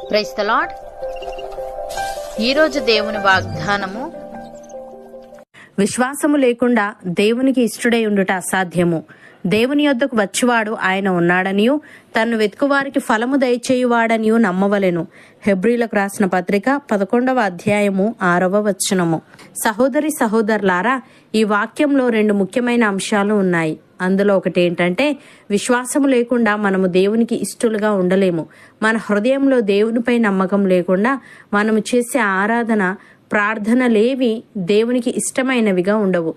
Praise the lord. ఈరోజు దేవుని వాగ్దానము, విశ్వాసము లేకుండా దేవునికి ఇష్టడై ఉండుట అసాధ్యము. దేవుని యొద్దకు వచ్చువాడు ఆయన ఉన్నాడనియు తన్ను వెతుకువారికి ఫలము దయచేయువాడనియు నమ్మవలెను. హెబ్రీలకు రాసిన పత్రిక 11వ అధ్యాయము 6వ వచనము. సహోదరి సహోదరులారా, ఈ వాక్యంలో 2 ముఖ్యమైన అంశాలు ఉన్నాయి. అందులో ఒకటి ఏంటంటే, విశ్వాసము లేకుండా మనము దేవునికి ఇష్టలుగా ఉండలేము. మన హృదయంలో దేవునిపై నమ్మకం లేకుండా మనము చేసే ఆరాధన, ప్రార్థనలేవి దేవునికి ఇష్టమైనవిగా ఉండవు.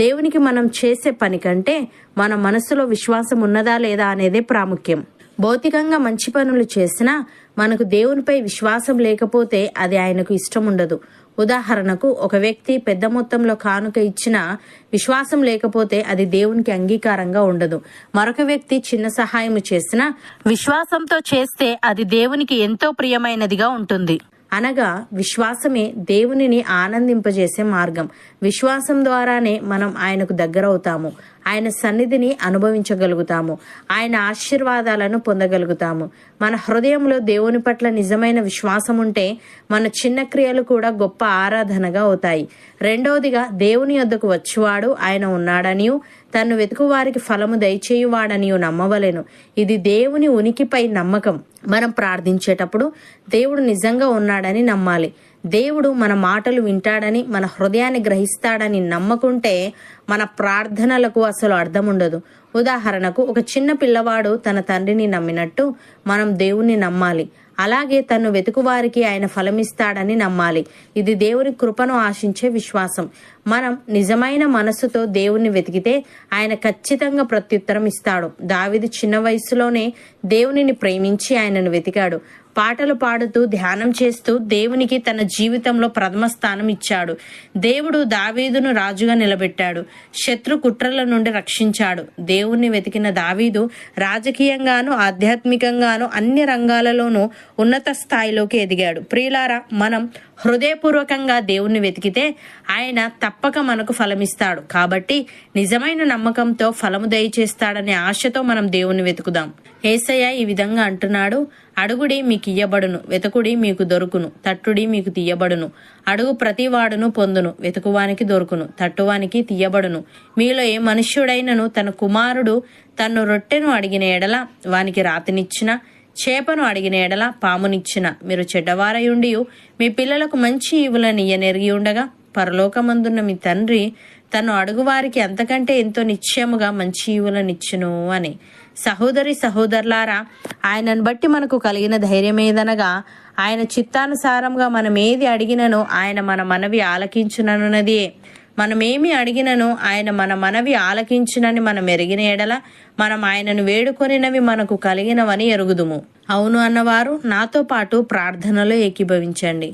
దేవునికి మనం చేసే పని కంటే మన మనసులో విశ్వాసం ఉన్నదా లేదా అనేదే ప్రాముఖ్యం. భౌతికంగా మంచి పనులు చేసినా మనకు దేవునిపై విశ్వాసం లేకపోతే అది ఆయనకు ఇష్టం ఉండదు. ఉదాహరణకు, ఒక వ్యక్తి పెద్ద మొత్తంలో కానుక ఇచ్చినా విశ్వాసం లేకపోతే అది దేవునికి అంగీకారంగా ఉండదు. మరొక వ్యక్తి చిన్న సహాయం చేసినా విశ్వాసంతో చేస్తే అది దేవునికి ఎంతో ప్రియమైనదిగా ఉంటుంది. అనగా విశ్వాసమే దేవునిని ఆనందింపజేసే మార్గం. విశ్వాసం ద్వారానే మనం ఆయనకు దగ్గరవుతాము, ఆయన సన్నిధిని అనుభవించగలుగుతాము, ఆయన ఆశీర్వాదాలను పొందగలుగుతాము. మన హృదయంలో దేవుని పట్ల నిజమైన విశ్వాసం ఉంటే మన చిన్న క్రియలు కూడా గొప్ప ఆరాధనగా అవుతాయి. రెండవదిగా, దేవుని యొద్దకు వచ్చువాడు ఆయన ఉన్నాడనియు తన్ను వెతుకువారికి ఫలము దయచేయువాడనియు నమ్మవలెను. ఇది దేవుని ఉనికిపై నమ్మకం. మనం ప్రార్థించేటప్పుడు దేవుడు నిజంగా ఉన్నాడని నమ్మాలి. దేవుడు మన మాటలు వింటాడని, మన హృదయాన్ని గ్రహిస్తాడని నమ్మకుంటే మన ప్రార్థనలకు అసలు అర్థం ఉండదు. ఉదాహరణకు, ఒక చిన్న పిల్లవాడు తన తండ్రిని నమ్మినట్టు మనం దేవుణ్ణి నమ్మాలి. అలాగే తను వెతుకువారికి ఆయన ఫలమిస్తాడని నమ్మాలి. ఇది దేవుని కృపను ఆశించే విశ్వాసం. మనం నిజమైన మనసుతో దేవుణ్ణి వెతికితే ఆయన ఖచ్చితంగా ప్రత్యుత్తరం ఇస్తాడు. దావీదు చిన్న వయసులోనే దేవునిని ప్రేమించి ఆయనను వెతికాడు. పాటలు పాడుతూ, ధ్యానం చేస్తూ దేవునికి తన జీవితంలో ప్రథమ స్థానం ఇచ్చాడు. దేవుడు దావీదును రాజుగా నిలబెట్టాడు, శత్రు కుట్రల నుండి రక్షించాడు. దేవుణ్ణి వెతికిన దావీదు రాజకీయంగాను, ఆధ్యాత్మికంగాను అన్ని రంగాలలోనూ ఉన్నత స్థాయిలోకి ఎదిగాడు. ప్రియులారా, మనం హృదయపూర్వకంగా దేవుణ్ణి వెతికితే ఆయన తప్పక మనకు ఫలమిస్తాడు. కాబట్టి నిజమైన నమ్మకంతో ఫలము దయచేస్తాడనే ఆశతో మనం దేవుణ్ణి వెతుకుదాం. యేసయ్య ఈ విధంగా అంటున్నాడు, అడుగుడి మీకు ఇయ్యబడును, వెతుకుడి మీకు దొరుకును, తట్టుడి మీకు తీయబడును. అడుగు ప్రతివాడును పొందును, వెతుకువానికి దొరుకును, తట్టువానికి తీయబడును. మీలో ఏ మనుష్యుడైనను తన కుమారుడు తన్ను రొట్టెను అడిగిన ఎడల వానికి రాతినిచ్చిన, చేపను అడిగిన ఎడల పామునిచ్చిన, మీరు చెడ్డవారయుండి మీ పిల్లలకు మంచి ఈవులను ఇయ్యనెరిగి ఉండగా పరలోకమందున్న మీ తండ్రి తను అడుగువారికి అంతకంటే ఎంతో నిశ్చయముగా మంచి ఈవులనిచ్చును అని. సహోదరి సహోదరులారా, ఆయనను బట్టి మనకు కలిగిన ధైర్యం ఏదనగా, ఆయన చిత్తానుసారంగా మనం ఏది అడిగినను ఆయన మన మనవి ఆలకించునన్నదే. మనమేమి అడిగినను ఆయన మన మనవి ఆలకించునని మనం ఎరిగిన ఎడల మనం ఆయనను వేడుకొనినవి మనకు కలిగినవని ఎరుగుదుము. అవును అన్నవారు నాతో పాటు ప్రార్థనలో ఏకీభవించండి.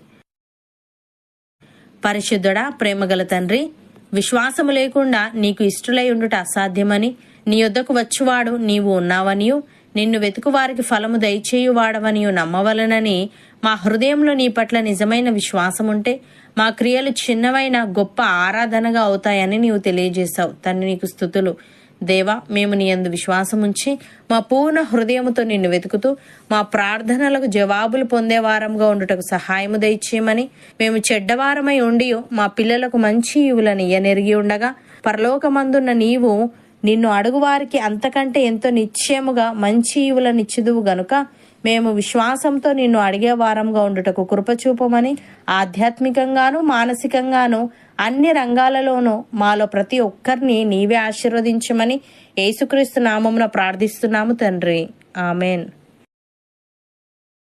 పరిశుద్ధుడా, ప్రేమగల తండ్రి, విశ్వాసము లేకుండా నీకు ఇష్టలై ఉండుట అసాధ్యమని, నీ యొద్దకు వచ్చువాడు నీవు ఉన్నావనియు నిన్ను వెతుకువారికి ఫలము దయచేయువాడవనియు నమ్మవలనని మా హృదయంలో నీ పట్ల నిజమైన విశ్వాసముంటే మా క్రియలు చిన్నవైన గొప్ప ఆరాధనగా అవుతాయని నీవు తెలియజేశావు. తండ్రి, నీకు స్తుతులు. దేవా, మేము నీ యందు విశ్వాసముంచి మా పూర్ణ హృదయముతో నిన్ను వెతుకుతూ మా ప్రార్థనలకు జవాబులు పొందేవారంగా ఉండుటకు సహాయము దయచేయమని, మేము చెడ్డవారమై ఉండి మా పిల్లలకు మంచి ఈవులను ఇయ్యనెరిగి ఉండగా పరలోకమందున్న నీవు నిన్ను అడుగువారికి అంతకంటే ఎంతో నిశ్చయముగా మంచి ఈవులనిచ్చుదువు గనుక మేము విశ్వాసంతో నిన్ను అడిగే వారంగా ఉండుటకు కృపచూపమని, ఆధ్యాత్మికంగాను మానసికంగాను అన్ని రంగాలలోనూ మాలో ప్రతి ఒక్కరిని నీవే ఆశీర్వదించమని యేసుక్రీస్తు నామమున ప్రార్థిస్తున్నాము తండ్రి. ఆమెన్.